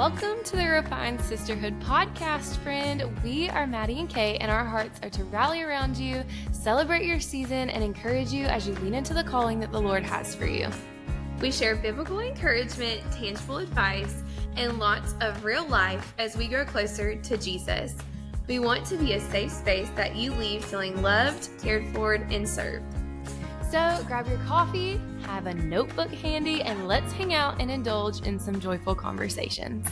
Welcome to the Refined Sisterhood podcast, friend. We are Maddie and Kay, and our hearts are to rally around you, celebrate your season, and encourage you as you lean into the calling that the Lord has for you. We share biblical encouragement, tangible advice, and lots of real life as we grow closer to Jesus. We want to be a safe space that you leave feeling loved, cared for, and served. So grab your coffee, have a notebook handy, and let's hang out and indulge in some joyful conversations.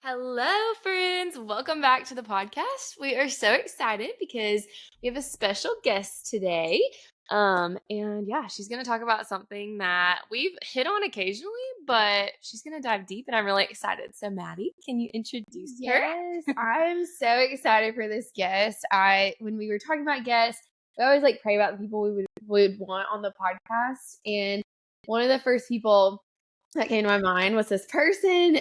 Hello, friends. Welcome back to the podcast. We are so excited because we have a special guest today. She's going to talk about something that we've hit on occasionally, but she's going to dive deep, and I'm really excited. So, Maddie, can you introduce her? Yes, I'm so excited for this guest. When we were talking about guests, we always pray about the people we would want on the podcast, and one of the first people that came to my mind was this person.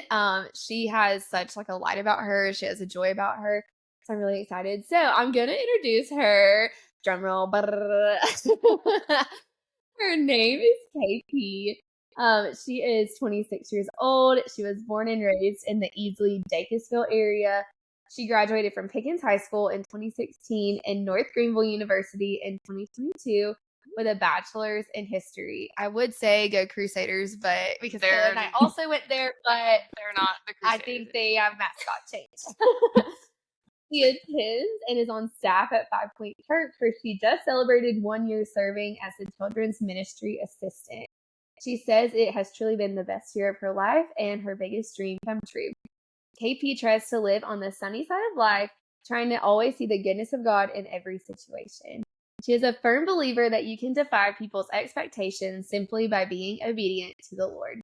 She has such a light about her. She has a joy about her. So I'm really excited. So I'm going to introduce her. Drum roll. Her name is KP. She is 26 years old. She was born and raised in the Easley-Dacusville area. She graduated from Pickens High School in 2016 and North Greenville University in 2022 with a bachelor's in history. I would say go Crusaders, but because Taylor and I also went there, but they're not the Crusaders. I think they have mascot change. She attends and is on staff at 5 Point Church, where she just celebrated 1 year serving as a children's ministry assistant. She says it has truly been the best year of her life and her biggest dream come true. KP tries to live on the sunny side of life, trying to always see the goodness of God in every situation. She is a firm believer that you can defy people's expectations simply by being obedient to the Lord.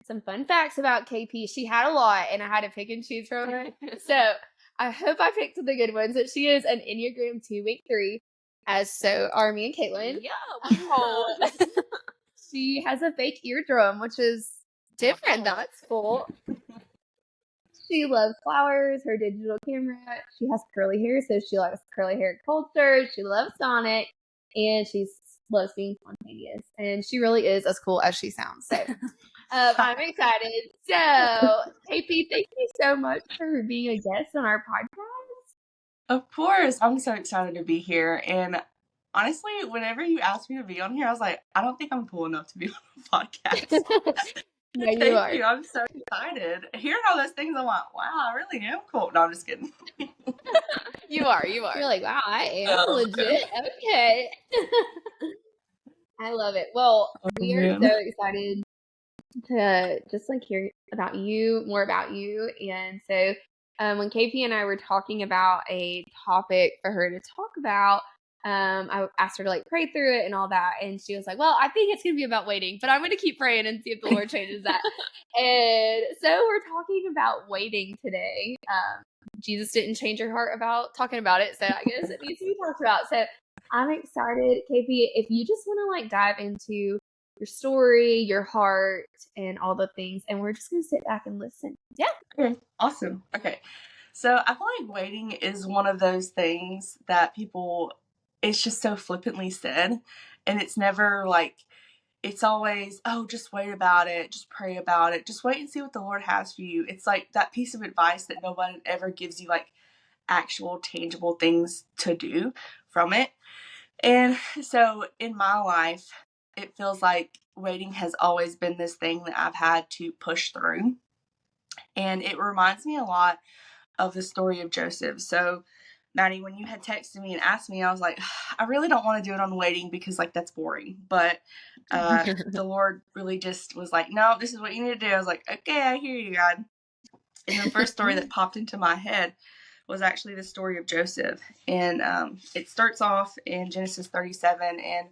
Some fun facts about KP. She had a lot, and I had to pick and choose from her. So I hope I picked the good ones. But she is an Enneagram 2 week 3, as so are me and Kaetlyn. Yeah. She has a fake eardrum, which is different. That's cool. She loves flowers, her digital camera. She has curly hair, so she likes curly hair culture. She loves Sonic, and she loves being spontaneous. And she really is as cool as she sounds. So I'm excited. So, KP, thank you so much for being a guest on our podcast. Of course. I'm so excited to be here. And honestly, whenever you asked me to be on here, I was like, I don't think I'm cool enough to be on a podcast. No, you Thank are. you. I'm so excited. Hearing all those things, I'm like, wow, I really am cool. No, I'm just kidding. You are. You're like, wow, I am legit. Okay. I love it. Well, we are so excited to just hear about you, more about you. And so when KP and I were talking about a topic for her to talk about, I asked her to pray through it and all that. And she was like, well, I think it's going to be about waiting, but I'm going to keep praying and see if the Lord changes that. And so we're talking about waiting today. Jesus didn't change her heart about talking about it. So I guess it needs to be talked about. So I'm excited. KP, if you just want to dive into your story, your heart, and all the things, and we're just going to sit back and listen. Yeah. Okay. Awesome. Okay. So I feel like waiting is one of those things that it's just so flippantly said, and it's never it's always, oh, just wait about it, just pray about it, just wait and see what the Lord has for you. It's that piece of advice that nobody ever gives you actual tangible things to do from it. And so in my life, it feels like waiting has always been this thing that I've had to push through. And it reminds me a lot of the story of Joseph. So Maddie, when you had texted me and asked me, I was like, I really don't want to do it on waiting because that's boring. But the Lord really just was like, no, this is what you need to do. I was like, okay, I hear you, God. And the first story that popped into my head was actually the story of Joseph. And it starts off in Genesis 37. And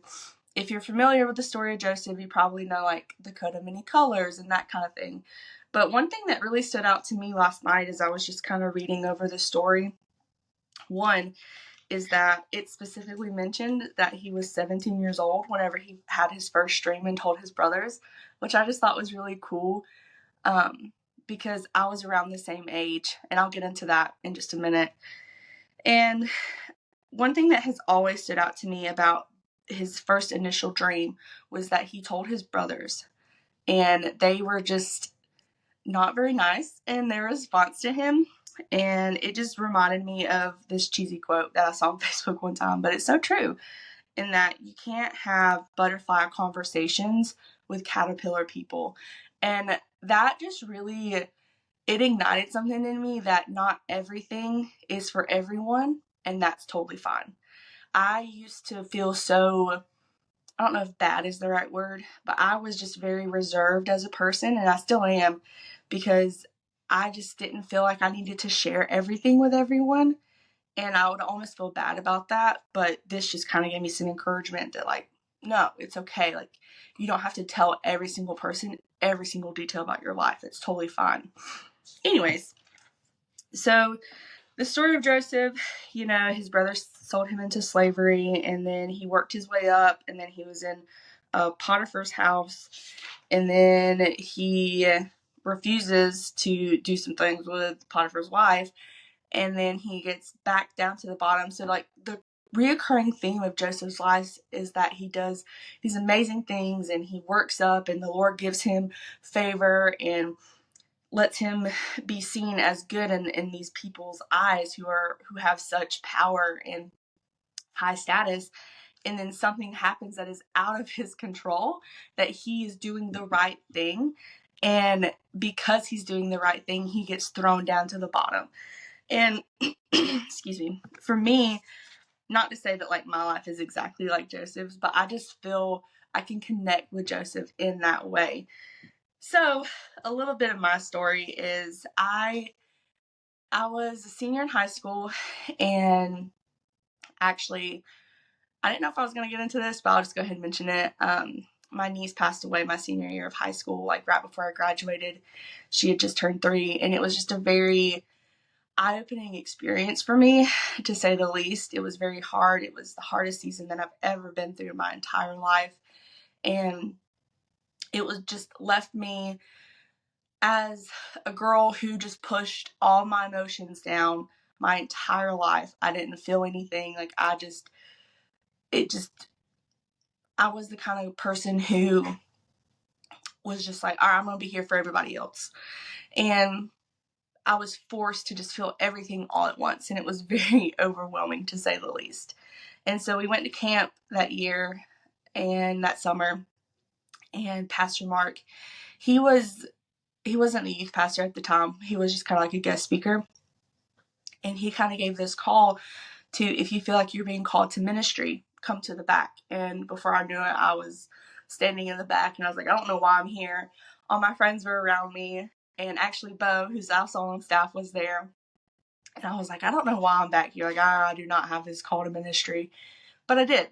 if you're familiar with the story of Joseph, you probably know the coat of many colors and that kind of thing. But one thing that really stood out to me last night as I was just kind of reading over the story, one is that it specifically mentioned that he was 17 years old whenever he had his first dream and told his brothers, which I just thought was really cool because I was around the same age, and I'll get into that in just a minute. And one thing that has always stood out to me about his first initial dream was that he told his brothers, and they were just not very nice in their response to him. And it just reminded me of this cheesy quote that I saw on Facebook one time, but it's so true, in that you can't have butterfly conversations with caterpillar people. And that just really, it ignited something in me that not everything is for everyone, and that's totally fine. I used to feel so, I don't know if bad is the right word, but I was just very reserved as a person, and I still am, because I just didn't feel like I needed to share everything with everyone. And I would almost feel bad about that. But this just kind of gave me some encouragement that, like, no, it's okay. Like, you don't have to tell every single person every single detail about your life. It's totally fine. Anyways, so the story of Joseph, his brothers sold him into slavery, and then he worked his way up, and then he was in Potiphar's house, and then he refuses to do some things with Potiphar's wife, and then he gets back down to the bottom. So, like, the reoccurring theme of Joseph's life is that he does these amazing things, and he works up, and the Lord gives him favor and lets him be seen as good in these people's eyes who have such power and high status. And then something happens that is out of his control, that he is doing the right thing, and because he's doing the right thing, he gets thrown down to the bottom. And excuse me, for me, not to say that, like, my life is exactly like Joseph's, but I just feel I can connect with Joseph in that way. So a little bit of my story is I was a senior in high school, and actually, I didn't know if I was going to get into this, but I'll just go ahead and mention it. My niece passed away my senior year of high school, like right before I graduated. She had just turned 3, and it was just a very eye-opening experience for me, to say the least. It was very hard. It was the hardest season that I've ever been through in my entire life, and it was just left me as a girl who just pushed all my emotions down my entire life. I didn't feel anything. Like, I was the kind of person who was just like, all right, I'm going to be here for everybody else. And I was forced to just feel everything all at once, and it was very overwhelming, to say the least. And so we went to camp that year and that summer, and Pastor Mark, he wasn't the youth pastor at the time. He was just kind of like a guest speaker. And he kind of gave this call to, if you feel like you're being called to ministry, come to the back. And before I knew it, I was standing in the back, and I was like, I don't know why I'm here. All my friends were around me, and actually Bo, who's also on staff, was there. And I was like, I don't know why I'm back here. Like, I do not have this call to ministry. But I did.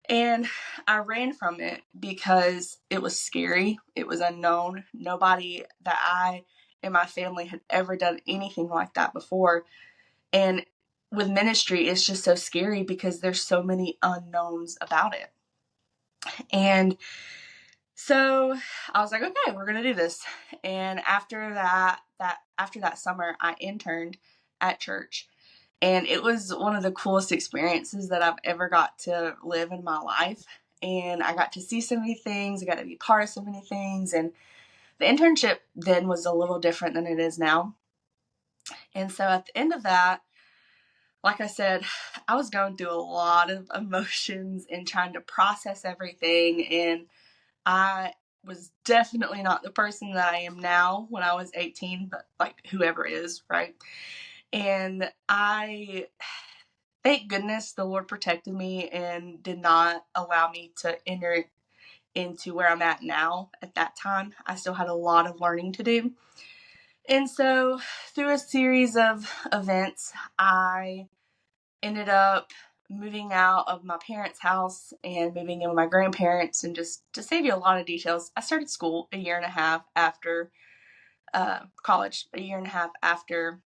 And I ran from it because it was scary. It was unknown. Nobody that I and my family had ever done anything like that before. And with ministry, it's just so scary because there's so many unknowns about it. And so I was like, okay, we're going to do this. And after that summer, I interned at church. And it was one of the coolest experiences that I've ever got to live in my life. And I got to see so many things. I got to be part of so many things. And the internship then was a little different than it is now. And so at the end of that, like I said, I was going through a lot of emotions and trying to process everything. And I was definitely not the person that I am now when I was 18, but like whoever is, right? And thank goodness the Lord protected me and did not allow me to enter into where I'm at now. At that time, I still had a lot of learning to do. And so through a series of events, I ended up moving out of my parents' house and moving in with my grandparents. And just to save you a lot of details, I started school a year and a half after college, a year and a half after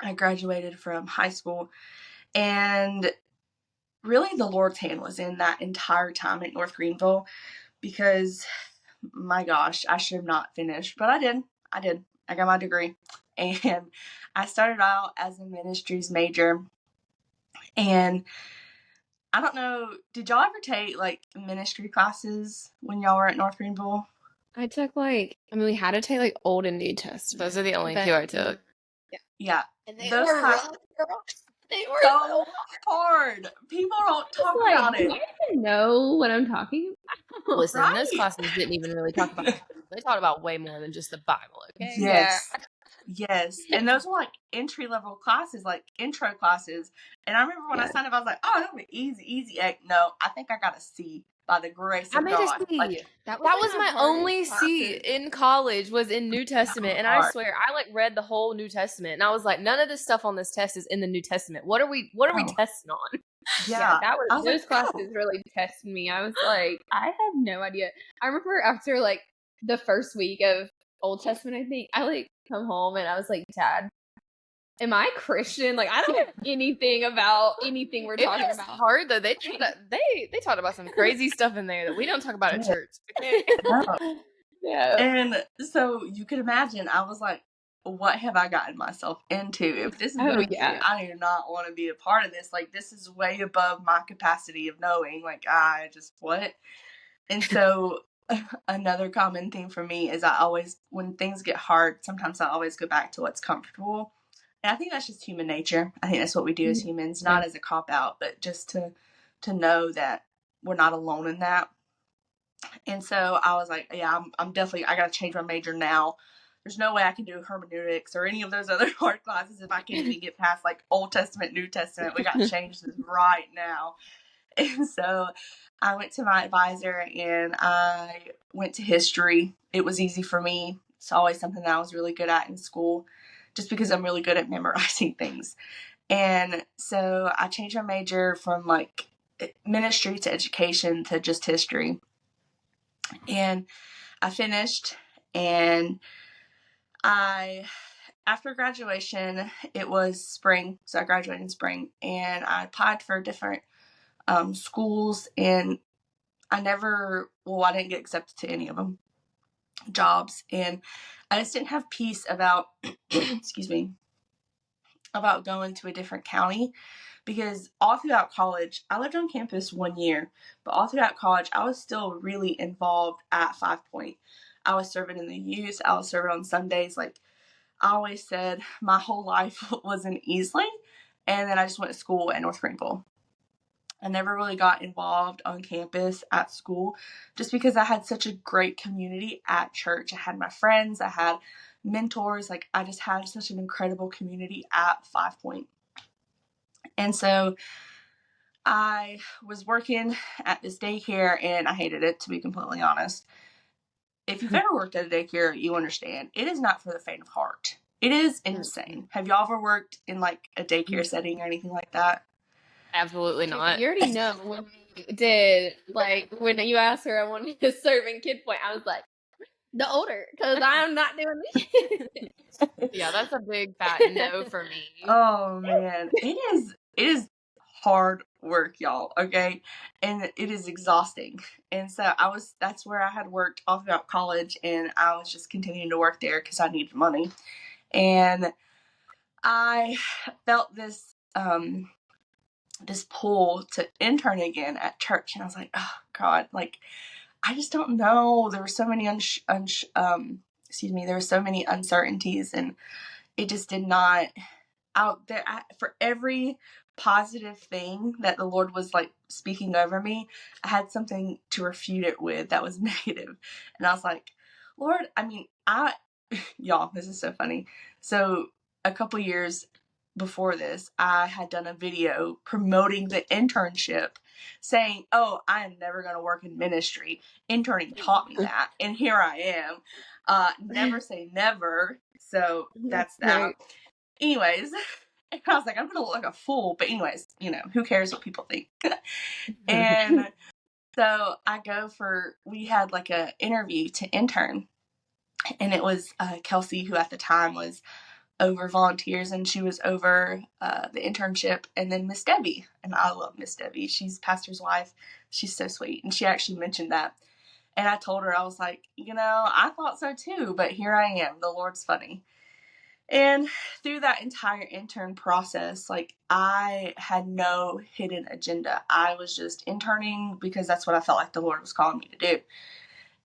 I graduated from high school. And really the Lord's hand was in that entire time at North Greenville, because my gosh, I should have not finished, but I did. I got my degree, and I started out as a ministries major. And I don't know, did y'all ever take, like, ministry classes when y'all were at North Greenville? I took we had to take like Old and New Testament. Those are the only two I took. Yeah. And they Those were classes rough, girl. They were so hard. People don't talk about do it. I even know what I'm talking about? Listen, those Right. classes didn't even really talk about they talked about way more than just the Bible, okay? Yes. Yes. And those were like entry level classes, like intro classes. And I remember when I signed up, I was like, oh, that'll be easy. No, I think I got a C by the grace I of made a God. C. Like, That was my only hardest C classes. in college was in New Testament. And I hard. swear, I like read the whole New Testament and I was like, none of this stuff on this test is in the New Testament. What are we Oh. testing on? Yeah. that I was was those like, classes really tested me. I was like, I have no idea. I remember after like the first week of Old Testament, I think I like come home and I was like, Dad, am I Christian? Like, I don't know anything about anything we're talking It was about. hard though. They talked about some crazy stuff in there that we don't talk about at church. Okay? No. Yeah. And so you can imagine, I was like, what have I gotten myself into? If this is what I do not want to be a part of this. Like, this is way above my capacity of knowing. Like, I just, what? And so another common thing for me is I always, when things get hard, sometimes I always go back to what's comfortable. And I think that's just human nature. I think that's what we do as humans, not as a cop out, but just to know that we're not alone in that. And so I was like, yeah, I'm definitely, I got to change my major now. There's no way I can do hermeneutics or any of those other hard classes if I can't even get past like Old Testament, New Testament. We got to change this right now. And so I went to my advisor and I went to history. It was easy for me. It's always something that I was really good at in school just because I'm really good at memorizing things. And so I changed my major from like ministry to education to just history. And I finished, and after graduation, it was spring, so I graduated in spring, and I applied for different schools, and I didn't get accepted to any of them, jobs, and I just didn't have peace about, excuse me, about going to a different county. Because all throughout college, I lived on campus 1 year, but all throughout college, I was still really involved at 5 Point. I was serving in the youth. I was serving on Sundays. Like, I always said, my whole life was in Easley, and then I just went to school at North Greenville. I never really got involved on campus at school just because I had such a great community at church. I had my friends. I had mentors. Like, I just had such an incredible community at 5 Point. And so I was working at this daycare and I hated it, to be completely honest. If you've ever worked at a daycare, you understand. It is not for the faint of heart. It is insane. Have y'all ever worked in like a daycare setting or anything like that? Absolutely not. You already know when we did, like, when you asked her I wanted to serve in Kid Point, I was like, the older, because I'm not doing this. Yeah, that's a big fat no for me. Oh man, it is hard work, y'all, okay? And it is exhausting. And so that's where I had worked all throughout college, and I was just continuing to work there because I needed money. And I felt this pull to intern again at church, and I was like, oh God, like, I just don't know. There were so many there were so many uncertainties, and it just did not out there. For every positive thing that the Lord was like speaking over me, I had something to refute it with that was negative. And I was like, Lord, I mean, y'all, this is so funny. So a couple years before this, I had done a video promoting the internship saying, oh, I am never going to work in ministry. Interning taught me that. And here I am. Never say never. So that's that. Right. Anyways, and I was like, I'm going to look like a fool. But anyways, who cares what people think? And so we had like a interview to intern. And it was Kelsey, who at the time was over volunteers, and she was over the internship, and then Miss Debbie. And I love Miss Debbie. She's pastor's wife. She's so sweet. And she actually mentioned that. And I told her, I was like, I thought so too, but here I am. The Lord's funny. And through that entire intern process, like, I had no hidden agenda. I was just interning because that's what I felt like the Lord was calling me to do.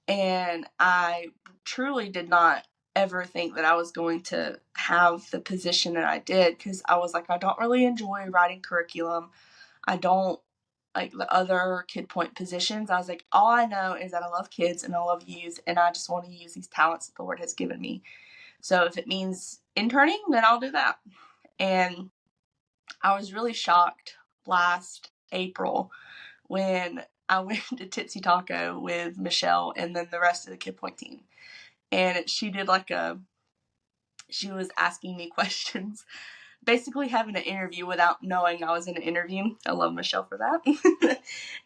And I truly did not ever think that I was going to have the position that I did, because I was like, I don't really enjoy writing curriculum. I don't like the other kid point positions. I was like, all I know is that I love kids and I love youth, and I just want to use these talents that the Lord has given me. So if it means interning, then I'll do that. And I was really shocked last April when I went to Tipsy Taco with Michelle and then the rest of the Kid Point team. And she was asking me questions, basically having an interview without knowing I was in an interview. I love Michelle for that.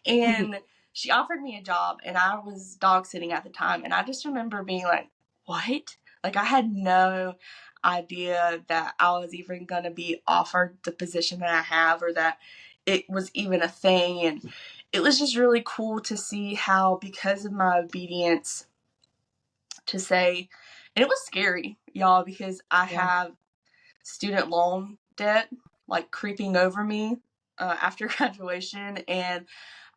And she offered me a job, and I was dog sitting at the time. And I just remember being like, what? Like, I had no idea that I was even going to be offered the position that I have, or that it was even a thing. And it was just really cool to see how, because of my obedience to say, and it was scary, y'all, because I have student loan debt like creeping over me after graduation. And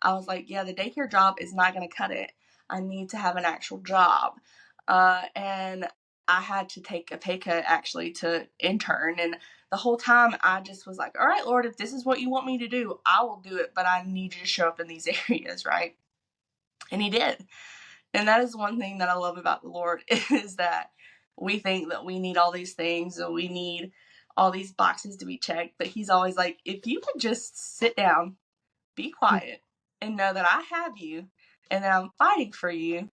I was like, yeah, the daycare job is not going to cut it. I need to have an actual job. And I had to take a pay cut actually to intern. And the whole time I just was like, all right, Lord, if this is what you want me to do, I will do it. But I need you to show up in these areas, right? And he did. And that is one thing that I love about the Lord, is that we think that we need all these things and we need all these boxes to be checked. But he's always like, if you could just sit down, be quiet, and know that I have you and that I'm fighting for you,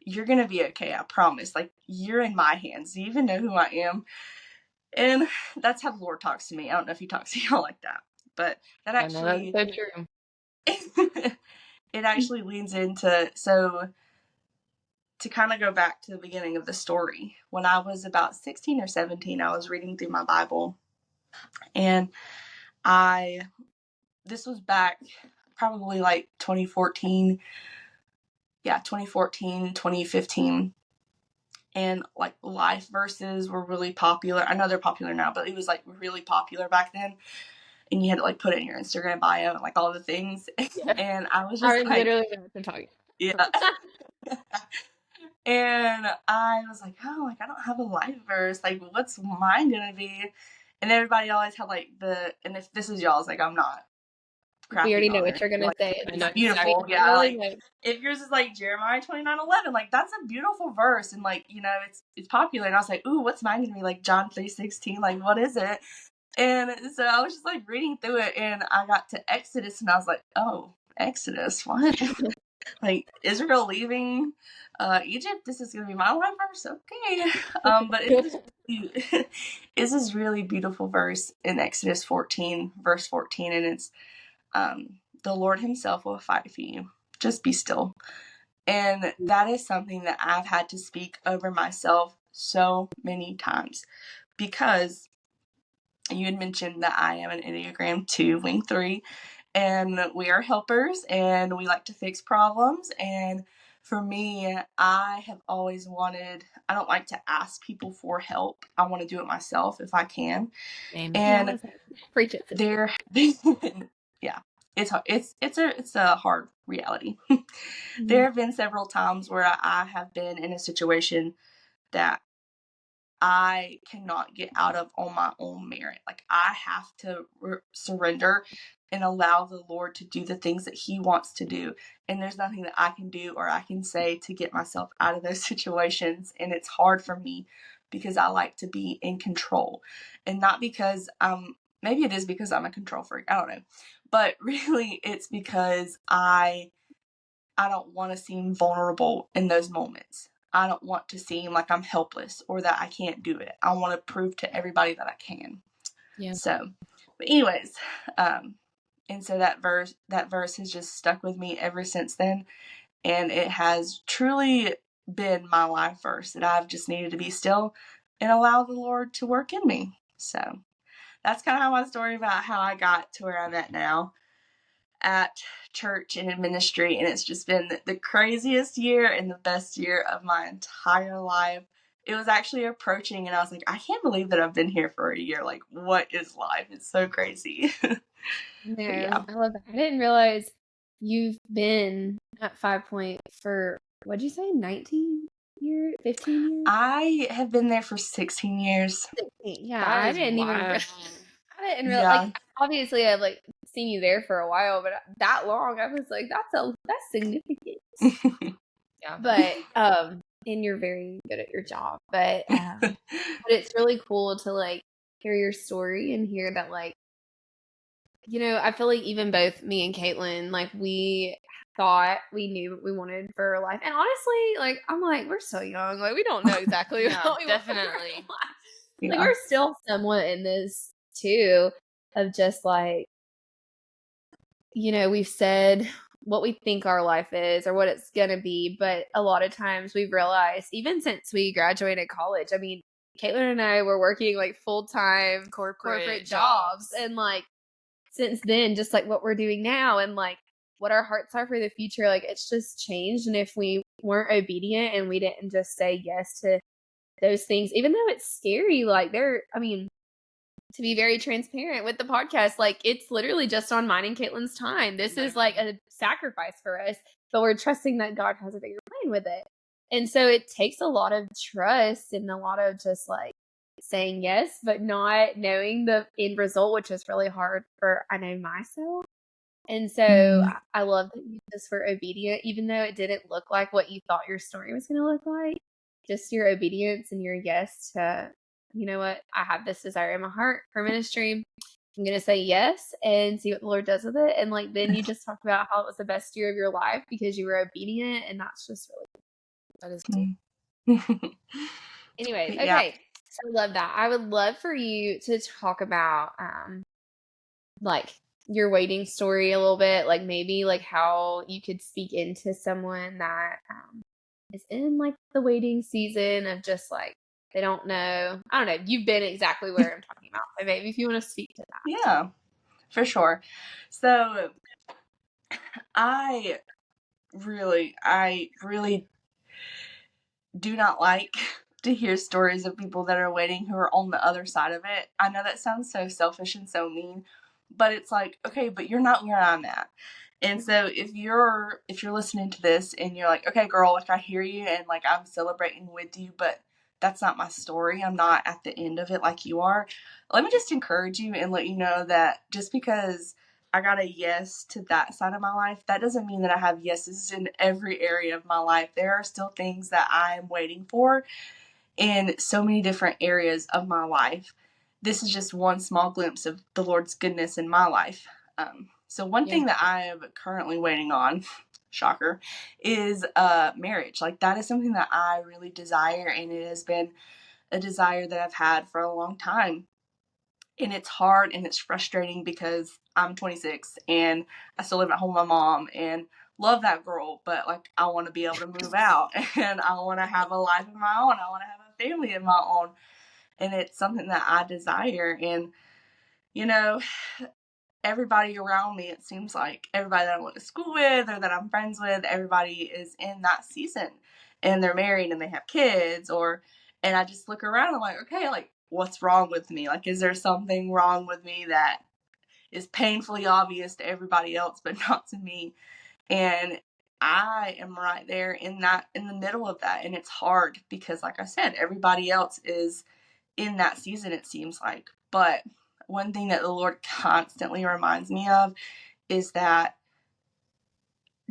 you're going to be okay. I promise. Like, you're in my hands. Do you even know who I am? And that's how the Lord talks to me. I don't know if he talks to y'all like that, but that actually, that's so true. it actually leans into, so to kind of go back to the beginning of the story, when I was about 16 or 17, I was reading through my Bible, and this was back probably like 2014. Yeah, 2014, 2015. And like life verses were really popular. I know they're popular now, but it was like really popular back then. And you had to like put it in your Instagram bio and like all the things. Yeah. And I was just I like, literally know what I'm talking yeah. And I was like, oh, like, I don't have a life verse. Like, what's mine gonna be? And everybody always had like and if this is y'all's, like, I'm not crapping. We already know on what it. you're gonna Like, say. it's beautiful. Yeah, like if yours is like Jeremiah 29:11, like that's a beautiful verse, and like, you know, it's popular. And I was like, ooh, what's mine gonna be? Like John 3:16, like what is it? And so I was just like reading through it, and I got to Exodus, and I was like, oh, Exodus, what? Like Israel leaving Egypt, this is gonna be my life verse, okay. But it's this is really beautiful verse in Exodus 14, verse 14, and it's the Lord himself will fight for you. Just be still. And that is something that I've had to speak over myself so many times, because you had mentioned that I am an Enneagram 2, Wing 3, and we are helpers and we like to fix problems. And for me, I have always wanted, I don't like to ask people for help. I want to do it myself if I can. Amen. And preach it. there, yeah, it's a hard reality. There have been several times where I have been in a situation that I cannot get out of on my own merit. Like, I have to surrender and allow the Lord to do the things that he wants to do. And there's nothing that I can do or I can say to get myself out of those situations. And it's hard for me because I like to be in control. And not because maybe it is because I'm a control freak. I don't know. But really it's because I don't want to seem vulnerable in those moments. I don't want to seem like I'm helpless or that I can't do it. I want to prove to everybody that I can. Yeah. So, but anyways, and so that verse has just stuck with me ever since then, and it has truly been my life verse that I've just needed to be still and allow the Lord to work in me. So that's kind of how my story about how I got to where I'm at now at church and in ministry, and it's just been the craziest year and the best year of my entire life. it was actually approaching, and I was like, I can't believe that I've been here for a year. Like, what is life? It's so crazy. No, Yeah. I love that. I didn't realize you've been at 5 Point for, what'd you say, 19 years, 15 years? I have been there for 16 years. 16. Yeah, That I is didn't even wild. I didn't realize, Yeah. like, obviously I've like seen you there for a while, but that long, I was like, that's significant. Yeah. But and you're very good at your job. But it's really cool to like hear your story and hear that, like, you know, I feel like even both me and Kaetlyn, like, we thought we knew what we wanted for our life. And honestly, like, I'm like, we're so young. Like, we don't know exactly No, what we want for our definitely. life. Like, Yeah. we're still somewhat in this too of just like, you know, we've said what we think our life is or what it's going to be. But a lot of times we've realized, even since we graduated college, I mean, Kaetlyn and I were working like full-time corporate jobs. And like, since then, just like what we're doing now and like what our hearts are for the future, like, it's just changed. And if we weren't obedient and we didn't just say yes to those things, even though it's scary, like, I mean, to be very transparent with the podcast, like, it's literally just on mine and Kaetlyn's time. This is like a sacrifice for us, but we're trusting that God has a bigger plan with it. And so it takes a lot of trust and a lot of just like saying yes, but not knowing the end result, which is really hard for, I know, myself. And so I love that you just were obedient, even though it didn't look like what you thought your story was going to look like. Just your obedience and your yes to, you know what, I have this desire in my heart for ministry. I'm going to say yes and see what the Lord does with it. And like, then you just talked about how it was the best year of your life because you were obedient. And that's just really cool. That is cool. Anyways, Yeah. okay. So I love that. I would love for you to talk about, like, your waiting story a little bit, like maybe like how you could speak into someone that is in like the waiting season of just like they don't know. I don't know. You've been exactly where I'm talking about. So maybe if you want to speak to that. Yeah, for sure. So I really do not like to hear stories of people that are waiting who are on the other side of it. I know that sounds so selfish and so mean, but it's like, okay, but you're not where I'm at. And so if you're listening to this and you're like, okay, girl, like, I hear you and like I'm celebrating with you, but that's not my story. I'm not at the end of it like you are. Let me just encourage you and let you know that just because I got a yes to that side of my life, that doesn't mean that I have yeses in every area of my life. There are still things that I am waiting for in so many different areas of my life. This is just one small glimpse of the Lord's goodness in my life. So one thing that I am currently waiting on, shocker, is marriage. Like, that is something that I really desire, and it has been a desire that I've had for a long time. And it's hard and it's frustrating because I'm 26 and I still live at home with my mom and love that girl, but like, I want to be able to move out and I want to have a life of my own. I want to have a family of my own. And it's something that I desire. And, you know, everybody around me, it seems like everybody that I went to school with or that I'm friends with, everybody is in that season and they're married and they have kids, and I just look around and I'm like, okay, like, what's wrong with me? Like, is there something wrong with me that is painfully obvious to everybody else, but not to me? And I am right there in the middle of that. And it's hard because, like I said, everybody else is in that season, it seems like. But one thing that the Lord constantly reminds me of is that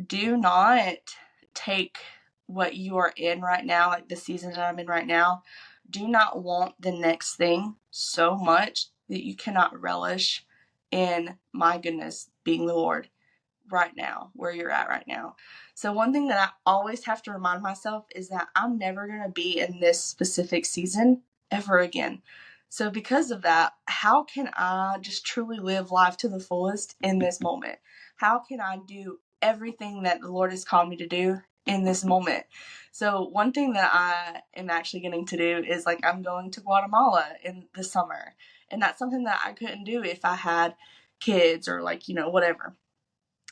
do not take what you are in right now, like the season that I'm in right now, do not want the next thing so much that you cannot relish in my goodness being the Lord right now, where you're at right now. So one thing that I always have to remind myself is that I'm never going to be in this specific season ever again. So because of that, how can I just truly live life to the fullest in this moment? How can I do everything that the Lord has called me to do in this moment? So one thing that I am actually getting to do is, like, I'm going to Guatemala in the summer. And that's something that I couldn't do if I had kids or, like, you know, whatever.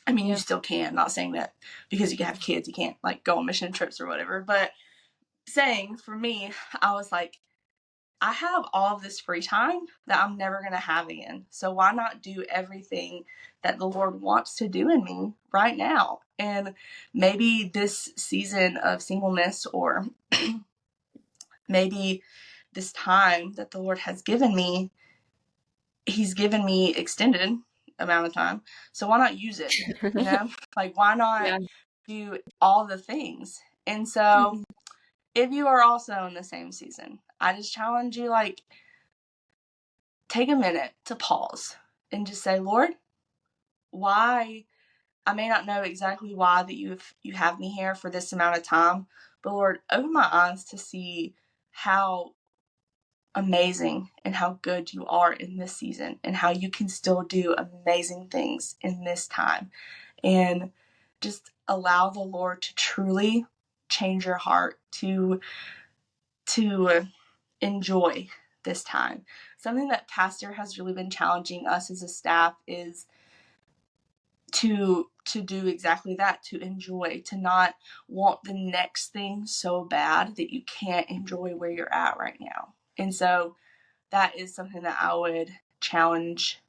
I mean, you still can. Not saying that because you have kids, you can't like go on mission trips or whatever. But saying for me, I was like, I have all of this free time that I'm never going to have again. So why not do everything that the Lord wants to do in me right now? And maybe this season of singleness, or maybe this time that the Lord has given me, He's given me extended amount of time. So why not use it? You know, like why not do all the things? And so if you are also in the same season, I just challenge you, like, take a minute to pause and just say, Lord, why? I may not know exactly why that you have me here for this amount of time, but Lord, open my eyes to see how amazing and how good you are in this season, and how you can still do amazing things in this time. And just allow the Lord to truly change your heart to enjoy this time. Something that Pastor has really been challenging us as a staff is to do exactly that, to enjoy, to not want the next thing so bad that you can't enjoy where you're at right now. And so that is something that I would challenge,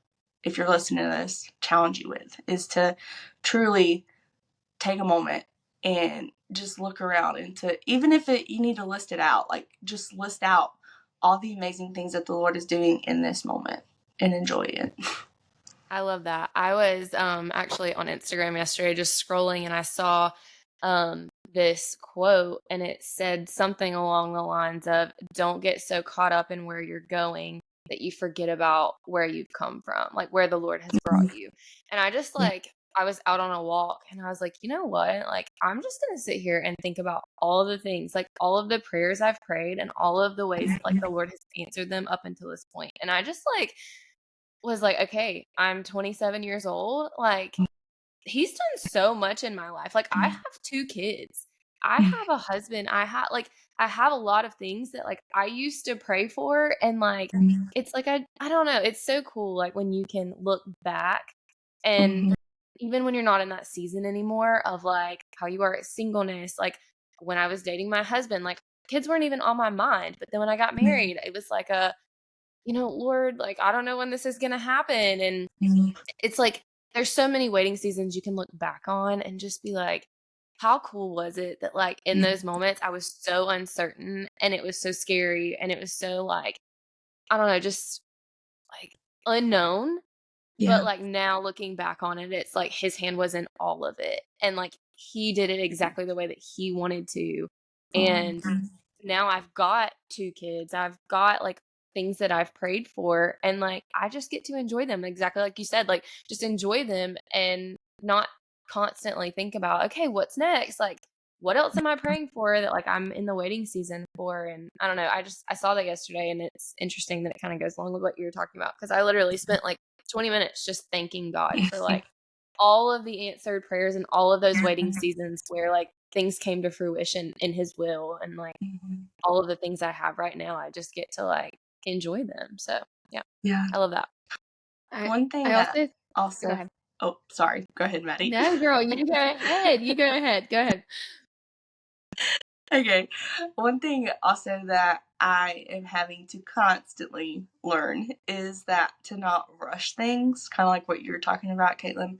if you're listening to this, challenge you with, is to truly take a moment and just look around, and to, even if you need to list it out, like just list out all the amazing things that the Lord is doing in this moment and enjoy it. I love that. I was actually on Instagram yesterday just scrolling, and I saw this quote, and it said something along the lines of, don't get so caught up in where you're going that you forget about where you've come from, like where the Lord has brought you. And I just I was out on a walk, and I was like, you know what? Like, I'm just going to sit here and think about all the things, like all of the prayers I've prayed and all of the ways that, like, the Lord has answered them up until this point. And I just was like, okay, I'm 27 years old. Like, he's done so much in my life. Like, I have 2 kids. I have a husband. I have a lot of things that, like, I used to pray for, and like it's like I don't know, it's so cool, like, when you can look back, and even when you're not in that season anymore of like how you are at singleness, like when I was dating my husband, like kids weren't even on my mind. But then when I got married, it was like Lord, like, I don't know when this is going to happen. And it's like, there's so many waiting seasons you can look back on and just be like, how cool was it that, like, in those moments I was so uncertain, and it was so scary, and it was so, like, I don't know, just like unknown. But like now looking back on it, it's like his hand was in all of it, and like he did it exactly the way that he wanted to. And now I've got 2 kids. I've got like things that I've prayed for, and like I just get to enjoy them exactly like you said, like just enjoy them and not constantly think about, okay, what's next? Like, what else am I praying for that, like, I'm in the waiting season for? And I don't know, I saw that yesterday, and it's interesting that it kind of goes along with what you were talking about, because I literally spent like 20 minutes just thanking God for like all of the answered prayers and all of those waiting seasons where like things came to fruition in his will, and like all of the things I have right now, I just get to like enjoy them. So yeah, I love that. One thing that also go ahead. Oh, sorry. Go ahead, Maddie. No, girl, you go ahead. You go ahead. Go ahead. Okay. One thing also that I am having to constantly learn is that to not rush things, kind of like what you were talking about, Kaetlyn,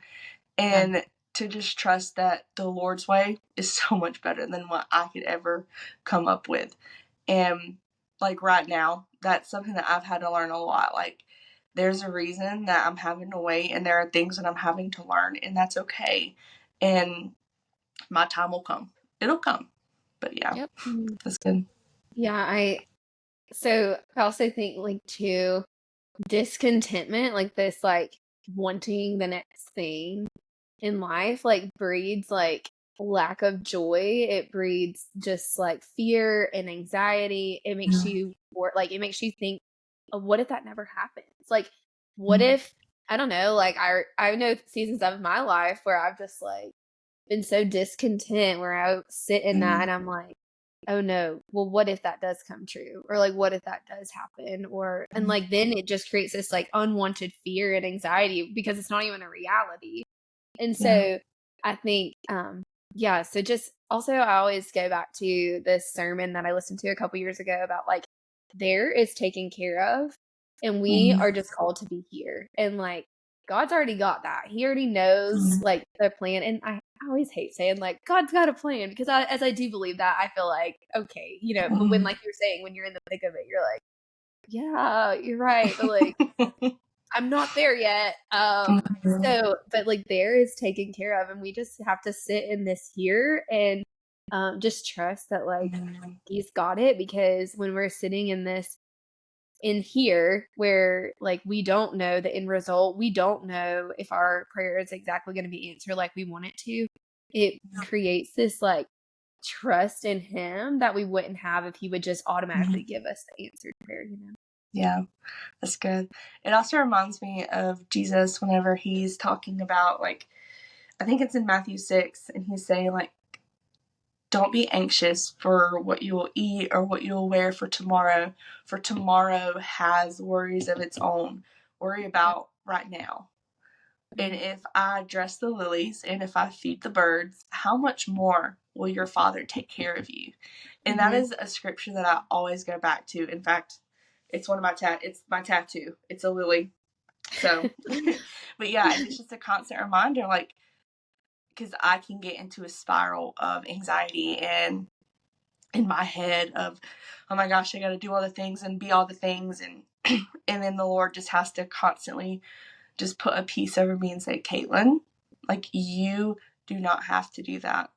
and to just trust that the Lord's way is so much better than what I could ever come up with. And like right now, that's something that I've had to learn a lot. Like, there's a reason that I'm having to wait, and there are things that I'm having to learn, and that's okay. And my time will come. It'll come. But yeah, that's good. Yeah, I also think, like, too, discontentment, like this, like wanting the next thing in life, like, breeds like lack of joy. It breeds just like fear and anxiety. It makes you it makes you think, oh, what if that never happens? Like, what if, I don't know, like I know seasons of my life where I've just like been so discontent, where I sit in that and I'm like, oh no, well, what if that does come true? Or like, what if that does happen? Or, and like, then it just creates this like unwanted fear and anxiety because it's not even a reality. And so I think, so just also, I always go back to this sermon that I listened to a couple years ago about like there is taken care of, and we are just called to be here. And like God's already got that. He already knows like the plan. And I always hate saying like God's got a plan, because as I do believe that, I feel like okay, you know, but when like you're saying when you're in the thick of it, you're like, yeah, you're right, but like I'm not there yet. So, but like there is taken care of, and we just have to sit in this here and just trust that like He's got it, because when we're sitting in this in here where like we don't know the end result, we don't know if our prayer is exactly going to be answered like we want it to, it creates this like trust in Him that we wouldn't have if He would just automatically give us the answered prayer, you know. Yeah, that's good. It also reminds me of Jesus whenever He's talking about, like, I think it's in Matthew 6, and He's saying, like, don't be anxious for what you will eat or what you will wear for tomorrow has worries of its own. Worry about right now. And if I dress the lilies and if I feed the birds, how much more will your Father take care of you? And that is a scripture that I always go back to. In fact, it's one of my it's my tattoo. It's a lily. So, but yeah, it's just a constant reminder, like, because I can get into a spiral of anxiety and in my head of, oh my gosh, I got to do all the things and be all the things, and and then the Lord just has to constantly just put a peace over me and say, Kaetlyn, like, you do not have to do that.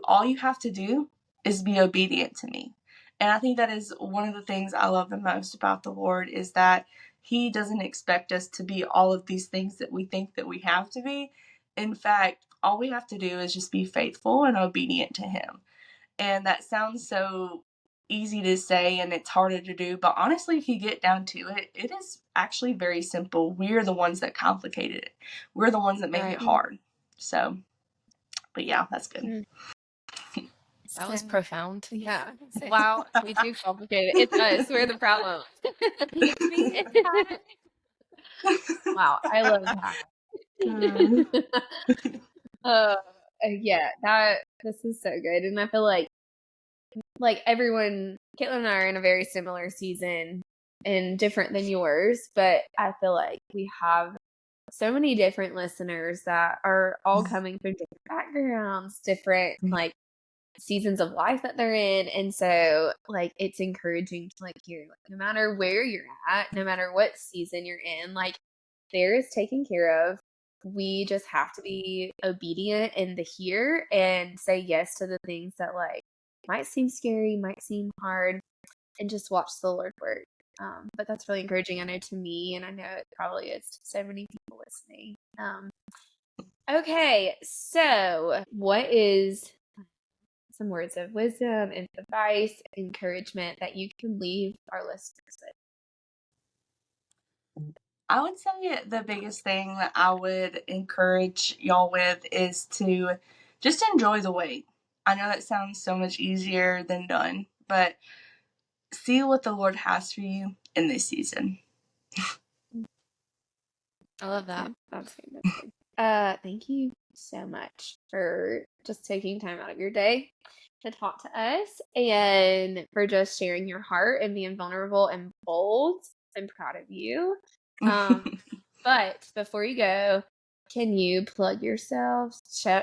All you have to do is be obedient to me. And I think that is one of the things I love the most about the Lord, is that He doesn't expect us to be all of these things that we think that we have to be. In fact, all we have to do is just be faithful and obedient to Him. And that sounds so easy to say and it's harder to do, but honestly, if you get down to it, it is actually very simple. We're the ones that complicated it. We're the ones that make it hard. So, but yeah, that's good. That was profound. Yeah. Wow. We do complicate it. It's us. We're the problem. Wow. I love that. Yeah, this is so good. And I feel like everyone, Kaetlyn and I are in a very similar season and different than yours, but I feel like we have so many different listeners that are all coming from different backgrounds, different like seasons of life that they're in. And so like it's encouraging to like hear, like, no matter where you're at, no matter what season you're in, like there is taken care of. We just have to be obedient in the here and say yes to the things that like might seem scary, might seem hard, and just watch the Lord work. But that's really encouraging, I know, to me, and I know it probably is to so many people listening. Okay, so what is some words of wisdom and advice, encouragement that you can leave our listeners with? I would say the biggest thing that I would encourage y'all with is to just enjoy the wait. I know that sounds so much easier than done, but see what the Lord has for you in this season. I love that. That's good. Thank you so much for just taking time out of your day to talk to us, and for just sharing your heart and being vulnerable and bold. I'm proud of you. But before you go, can you plug yourself?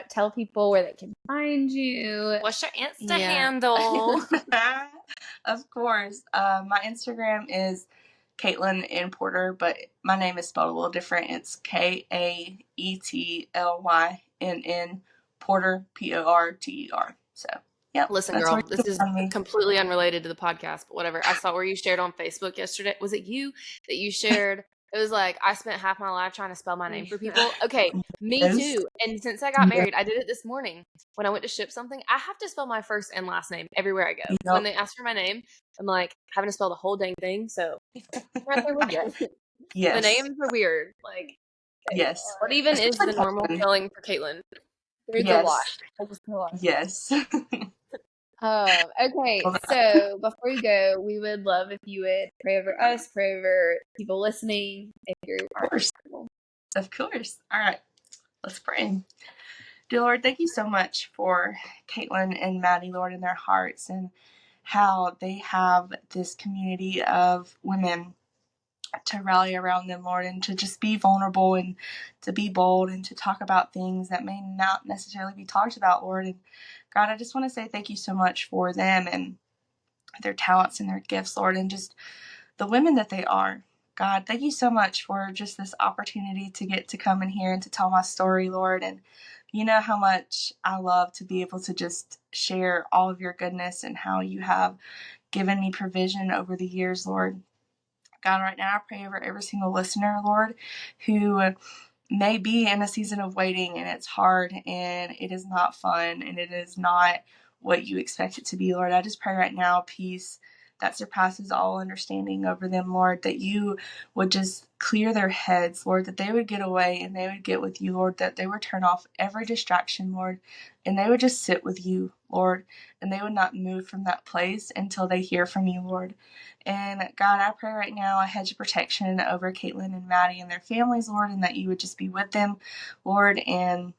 Tell people where they can find you. What's your Insta handle? Of course. My Instagram is Kaetlyn in Porter, but my name is spelled a little different. It's KAETLYNN Porter, PORTER. So, yeah. Listen, girl, this is completely unrelated to the podcast, but whatever. I saw where you shared on Facebook yesterday. Was it you that you shared? It was like, I spent half my life trying to spell my name for people. Okay, me too. And since I got married, I did it this morning. When I went to ship something, I have to spell my first and last name everywhere I go. Yep. When they ask for my name, I'm like, having to spell the whole dang thing. So, right there with you. Yes. The names are weird. Like, yes. What even is the normal spelling for Kaetlyn? There's a lot. Yes. Okay, so before you go, we would love if you would pray over us, pray over people listening, if you're Of course. Of course. All right. Let's pray. Dear Lord, thank you so much for Kaetlyn and Maddie, Lord, in their hearts, and how they have this community of women to rally around them, Lord, and to just be vulnerable and to be bold and to talk about things that may not necessarily be talked about, Lord. And God, I just want to say thank you so much for them and their talents and their gifts, Lord, and just the women that they are. God, thank you so much for just this opportunity to get to come in here and to tell my story, Lord. And you know how much I love to be able to just share all of your goodness and how you have given me provision over the years, Lord. God, right now I pray over every single listener, Lord, who may be in a season of waiting and it's hard and it is not fun and it is not what you expect it to be, Lord. I just pray right now peace that surpasses all understanding over them, Lord, that you would just clear their heads, Lord, that they would get away and they would get with you, Lord, that they would turn off every distraction, Lord, and they would just sit with you, Lord, and they would not move from that place until they hear from you, Lord. And God, I pray right now a hedge of protection over Kaetlyn and Maddie and their families, Lord, and that you would just be with them, Lord. And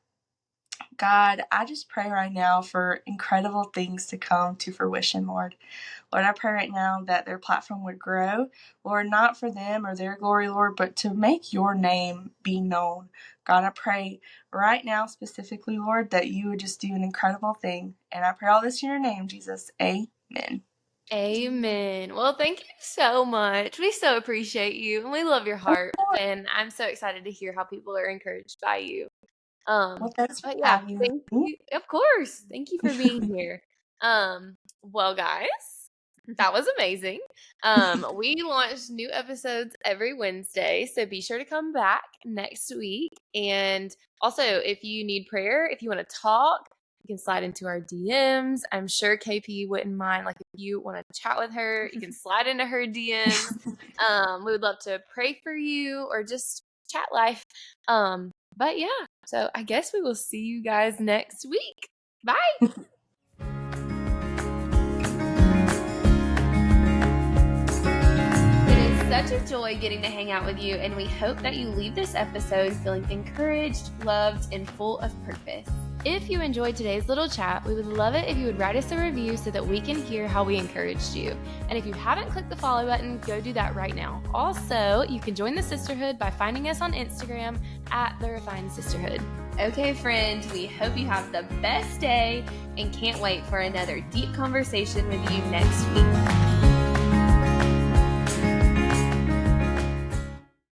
God, I just pray right now for incredible things to come to fruition, Lord. Lord, I pray right now that their platform would grow, Lord, not for them or their glory, Lord, but to make your name be known. God, I pray right now specifically, Lord, that you would just do an incredible thing. And I pray all this in your name, Jesus. Amen. Amen. Well, thank you so much. We so appreciate you and we love your heart. And I'm so excited to hear how people are encouraged by you. Well, thanks for But yeah, having thank me. you. Of course. Thank you for being here. Well, guys, that was amazing. We launch new episodes every Wednesday, so be sure to come back next week. And also, if you need prayer, if you want to talk, you can slide into our DMs. I'm sure KP wouldn't mind. Like, if you want to chat with her, you can slide into her DMs. We would love to pray for you or just chat life. But yeah, so I guess we will see you guys next week. Bye. It is such a joy getting to hang out with you, and we hope that you leave this episode feeling encouraged, loved, and full of purpose. If you enjoyed today's little chat, we would love it if you would write us a review so that we can hear how we encouraged you. And if you haven't clicked the follow button, go do that right now. Also, you can join the sisterhood by finding us on Instagram at The Refined Sisterhood. Okay, friends, we hope you have the best day and can't wait for another deep conversation with you next week.